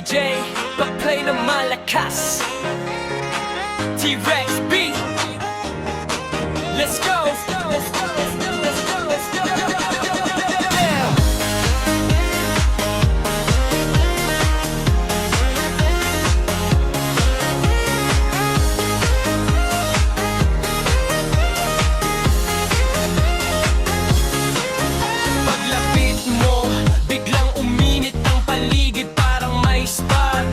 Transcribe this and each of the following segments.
DJ, pag-play ng malakas. T-Rex beat. Let's go. Paglapit mo, biglang uminit ang paligid, parang may spark.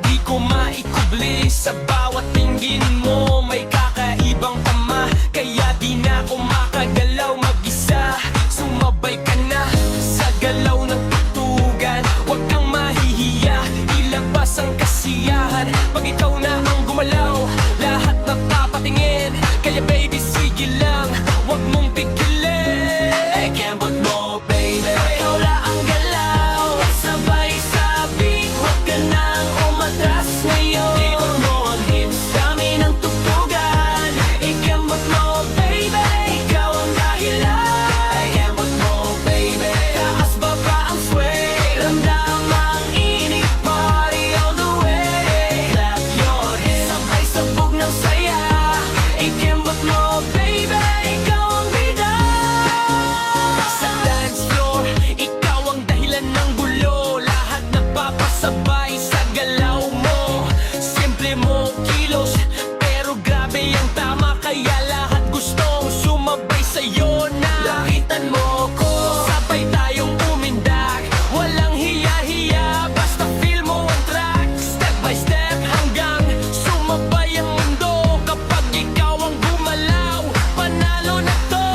Di ko maikubli sa bawat tingin mo. May kakaibang tama, kaya di na ako makagalaw mag-isa. Sumabay ka na sa galaw ng tutugan. Huwag kang mahihiya, ilabas ang kasiyahan. Pag ikaw na ang gumalaw, lahat napapatingin. Kaya baby, sige lang, huwag mong pigilin. Kembot mo, baby, ikaw lang ang galaw. Sabay sabi, huwag ka nang umatras ngayon. Ikot mo ang hips, dami ng tutugan. Ikembot mo, baby, ikaw ang dahilan. Ikembot mo, baby, taas baba ang sway. Ramdam ang init, party all the way. Clap your hands, sabay sabog ng saya. Ikembot mo, baby, ikaw ang bida. Sa dance floor, ikaw ang dahilan ng gulo. Lahat nagpapasabay sa galaw mo. Simple mo kilos, pero grabe ang tama. Kaya lahat gustong sumabay sa'yo na. Lakitan mo ko, sabay tayong umindak. Walang hiya-hiya, basta feel mo ang track. Step by step hanggang sumabay ang mundo. Kapag ikaw ang gumalaw, panalo na to.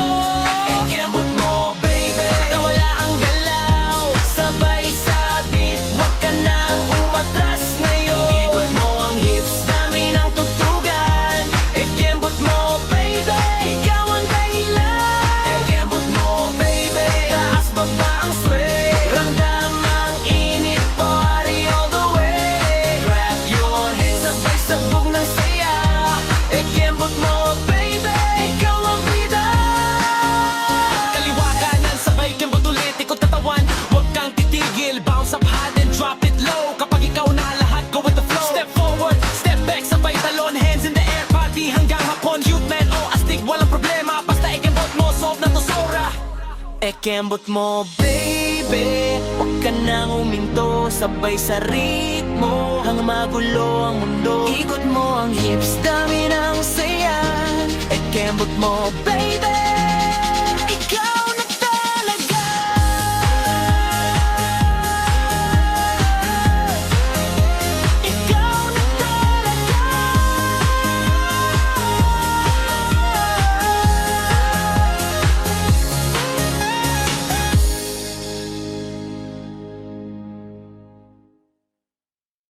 Ikembot mo, baby, nawala ang galaw. Sabay sabit, huwag ka nang umatras ngayon. Ikot mo ang hips, dami ng tutugan. Ikembot mo, baby, ikaw ang dahilan. Ikembot mo, baby, taas baba ang sway. Ramdam ang init, party all the way. Grab your hands, sabay sabog ng saya. Ikembot mo, baby, ikaw ang bida. Kaliwa kanan, sabay kembot ulit, ikot katawan. Huwag kang titigil, bounce up high then drop it low. Kapag ikaw na lahat, go with the flow. Step forward, step back, sabay talon, hands in the air. Party hanggang hapon, cute man o astig, walang problema. Basta ikembot mo, solve na to sora. Ikembot mo, baby, huwag ka nang uminto. Sabay sa ritmo, hanggang magulo ang mundo. Ikot mo ang hips, dami ng saya. Ikembot mo, baby,